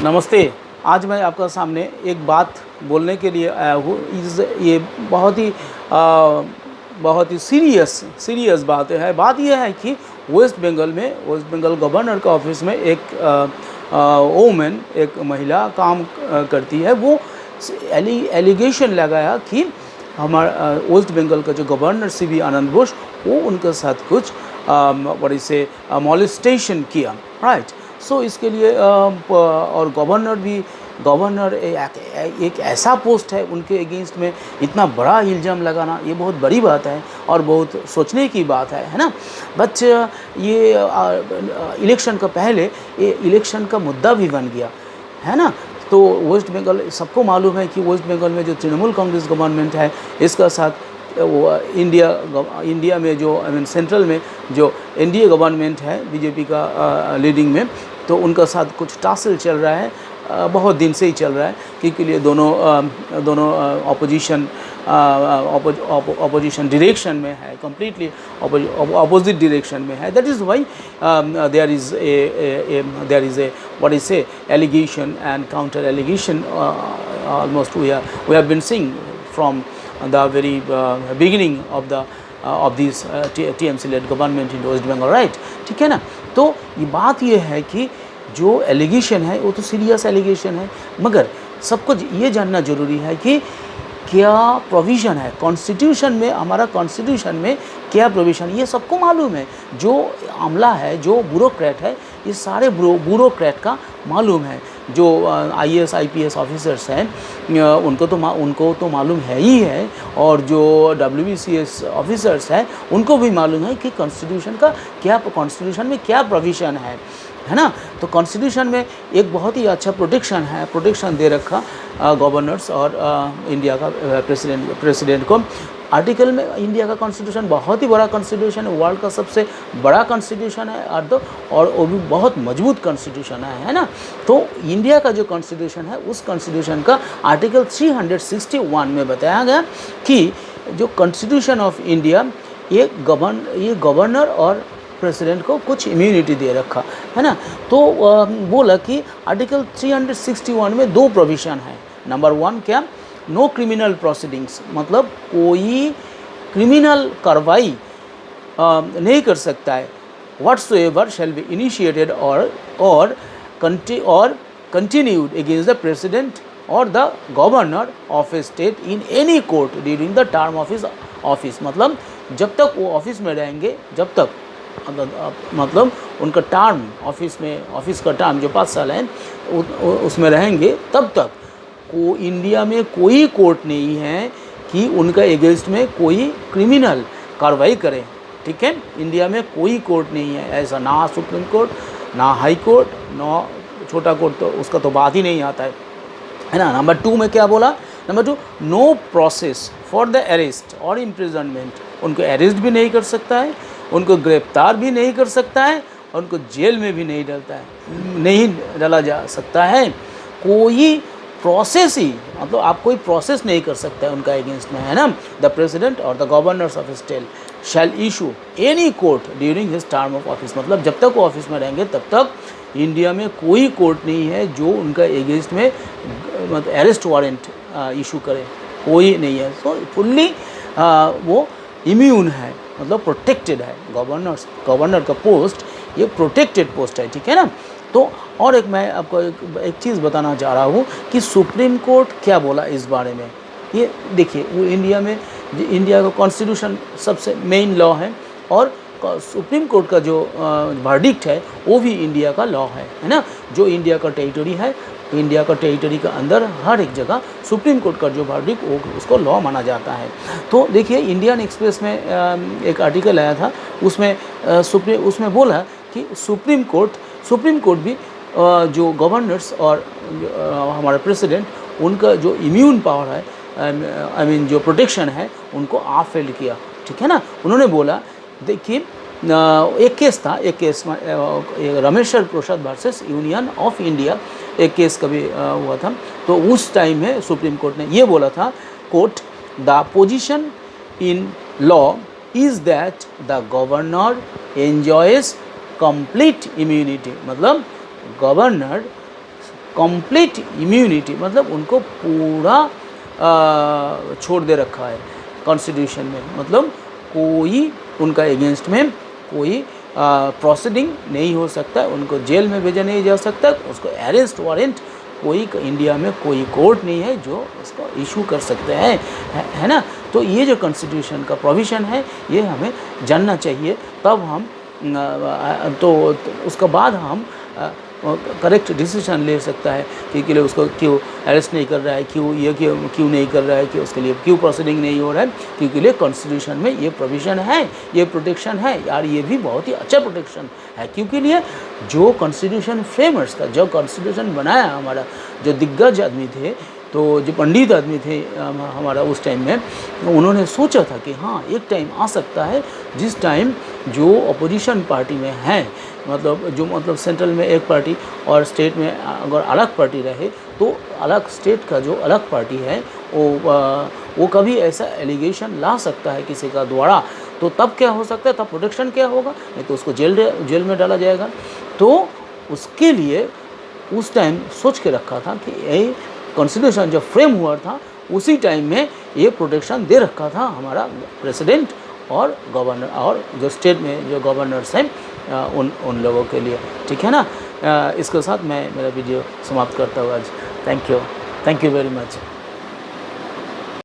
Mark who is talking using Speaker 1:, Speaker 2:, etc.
Speaker 1: नमस्ते। आज मैं आपका सामने एक बात बोलने के लिए आया हूँ। ये बहुत ही सीरियस बात है। बात यह है कि वेस्ट बंगाल गवर्नर का ऑफिस में एक वोमेन, एक महिला काम करती है। वो एलिगेशन लगाया कि हमारा वेस्ट बंगाल का जो गवर्नर सीवी आनंद बोस, वो उनके साथ कुछ बड़ी से मॉलेस्टेशन किया, राइट। सो इसके लिए और गवर्नर एक ऐसा पोस्ट है, उनके अगेंस्ट में इतना बड़ा इल्ज़ाम लगाना ये बहुत बड़ी बात है और बहुत सोचने की बात है ना। बट ये इलेक्शन का पहले ये इलेक्शन का मुद्दा भी बन गया है ना। तो वेस्ट बंगाल, सबको मालूम है कि वेस्ट बंगाल में जो तृणमूल कांग्रेस गवर्नमेंट है, इसका साथ वो इंडिया में जो सेंट्रल में जो एनडीए गवर्नमेंट है बीजेपी का लीडिंग में, तो उनका साथ कुछ टासल चल रहा है, बहुत दिन से ही चल रहा है, क्योंकि लिए दोनों अपोजिशन डायरेक्शन में है, कम्प्लीटली अपोजिट डायरेक्शन में है। That is why there is a what is a allegation and counter allegation almost we have been seeing from the very beginning of this TMC led government in West Bengal, right? ठीक है ना। तो ये बात ये है कि जो एलिगेशन है वो तो सीरियस एलिगेशन है, मगर सबको ये जानना जरूरी है कि क्या प्रोविज़न है कॉन्स्टिट्यूशन में, हमारा कॉन्स्टिट्यूशन में क्या प्रोविज़न, ये सबको मालूम है। जो अमला है, जो ब्यूरोक्रेट है, ये सारे ब्यूरोक्रेट का मालूम है। जो IAS IPS ऑफिसर्स हैं उनको तो मालूम है ही है, और जो WBCS ऑफिसर्स हैं उनको भी मालूम है कि कॉन्स्टिट्यूशन में क्या प्रोविज़न है ना। तो कॉन्स्टिट्यूशन में एक बहुत ही अच्छा प्रोटेक्शन दे रखा गवर्नर्स और इंडिया का प्रेसिडेंट को। आर्टिकल में इंडिया का कॉन्स्टिट्यूशन बहुत ही बड़ा कॉन्स्टिट्यूशन है, वर्ल्ड का सबसे बड़ा कॉन्स्टिट्यूशन है, और वो भी बहुत मजबूत कॉन्स्टिट्यूशन है ना। तो इंडिया का जो कॉन्स्टिट्यूशन है, उस कॉन्स्टिट्यूशन का आर्टिकल 361 में बताया गया कि जो कॉन्स्टिट्यूशन ऑफ इंडिया ये गवर्नर और प्रेसिडेंट को कुछ इम्यूनिटी दे रखा है ना। तो बोला कि आर्टिकल 361 में दो प्रोविज़न है। नंबर 1 क्या, नो क्रिमिनल प्रोसीडिंग्स, मतलब कोई क्रिमिनल कार्रवाई नहीं कर सकता है। व्हाट्सोएवर शैल बी इनिशिएटेड और कंटिन्यूड अगेंस्ट द प्रेसिडेंट और the governor of A state in any court during the term of his office. मतलब जब तक वो ऑफिस में रहेंगे, जब तक मतलब उनका टर्म ऑफिस का टर्म जो 5 साल है उसमें रहेंगे, तब तक इंडिया में कोई कोर्ट नहीं है कि उनका एगेंस्ट में कोई क्रिमिनल कार्रवाई करे। ठीक है, इंडिया में कोई कोर्ट नहीं है ऐसा, ना सुप्रीम कोर्ट, ना हाई कोर्ट, ना छोटा कोर्ट, तो उसका तो बात ही नहीं आता है ना। नंबर 2 में क्या बोला, number 2, no process for the arrest और इम्प्रिजनमेंट, उनको अरेस्ट भी नहीं कर सकता है, उनको गिरफ्तार भी नहीं कर सकता है, और उनको जेल में भी नहीं डाला जा सकता है। कोई प्रोसेस ही, मतलब आप कोई प्रोसेस नहीं कर सकते हैं उनका अगेंस्ट में, है ना। द प्रेसिडेंट और the governors of state shall issue any court during his term of office, मतलब जब तक वो ऑफिस में रहेंगे तब तक इंडिया में कोई कोर्ट नहीं है जो उनका अगेंस्ट में मतलब अरेस्ट वारंट इशू करे, कोई नहीं है। सो फुल्ली वो इम्यून है, मतलब प्रोटेक्टेड है। गवर्नर का पोस्ट ये प्रोटेक्टेड पोस्ट है, ठीक है ना। तो और एक मैं आपको एक चीज़ बताना चाह रहा हूँ कि सुप्रीम कोर्ट क्या बोला इस बारे में। ये देखिए, वो इंडिया का कॉन्स्टिट्यूशन सबसे मेन लॉ है, और सुप्रीम कोर्ट का जो वर्डिक्ट है वो भी इंडिया का लॉ है ना। जो इंडिया का टेरिटरी है, इंडिया का टेरिटरी के अंदर हर एक जगह सुप्रीम कोर्ट का जो वर्डिक्ट वो उसको लॉ माना जाता है। तो देखिए, इंडियन एक्सप्रेस में एक आर्टिकल आया था, उसमें बोला कि सुप्रीम कोर्ट भी जो गवर्नर्स और हमारा प्रेसिडेंट, उनका जो इम्यून पावर है, जो प्रोटेक्शन है, उनको ऑफेल्ड किया, ठीक है ना। उन्होंने बोला, देखिए एक केस में रमेश्वर प्रसाद वर्सेस यूनियन ऑफ इंडिया एक केस कभी हुआ था। तो उस टाइम में सुप्रीम कोर्ट ने ये बोला था, court, the position in law is that the governor enjoys complete immunity, मतलब गवर्नर कंप्लीट इम्यूनिटी, मतलब उनको पूरा छोड़ दे रखा है कॉन्स्टिट्यूशन में, मतलब कोई उनका एगेंस्ट में कोई प्रोसीडिंग नहीं हो सकता, उनको जेल में भेजा नहीं जा सकता, उसको अरेस्ट वारंट कोई इंडिया में कोई कोर्ट नहीं है जो इसको इशू कर सकते हैं, है ना। तो ये जो कॉन्स्टिट्यूशन का प्रोविज़न है ये हमें जानना चाहिए, तब हम तो उसके बाद हम करेक्ट डिसीजन ले सकता है कि लिए उसको क्यों अरेस्ट नहीं कर रहा है, क्यों नहीं कर रहा है, कि उसके लिए क्यों प्रोसीडिंग नहीं हो रहा है, क्योंकि लिए कॉन्स्टिट्यूशन में ये प्रोविज़न है, ये प्रोटेक्शन है यार, ये भी बहुत ही अच्छा प्रोटेक्शन है। क्योंकि लिए जो कॉन्स्टिट्यूशन फ्रेमर्स था, जो कॉन्स्टिट्यूशन बनाया हमारा, जो दिग्गज आदमी थे, तो जो पंडित आदमी थे हमारा उस टाइम में, उन्होंने सोचा था कि हाँ एक टाइम आ सकता है जिस टाइम जो अपोजिशन पार्टी में है, मतलब सेंट्रल में एक पार्टी और स्टेट में अगर अलग पार्टी रहे, तो अलग स्टेट का जो अलग पार्टी है वो कभी ऐसा एलिगेशन ला सकता है किसी का द्वारा, तो तब क्या हो सकता है, तब प्रोटेक्शन क्या होगा, नहीं तो उसको जेल में डाला जाएगा। तो उसके लिए उस टाइम सोच के रखा था कि ये कॉन्स्टिट्यूशन जब फ्रेम हुआ था उसी टाइम में ये प्रोटेक्शन दे रखा था हमारा प्रेसिडेंट और गवर्नर और जो स्टेट में जो गवर्नर्स हैं उन लोगों के लिए, ठीक है ना। इसके साथ मैं मेरा वीडियो समाप्त करता हूँ आज। Thank you very much.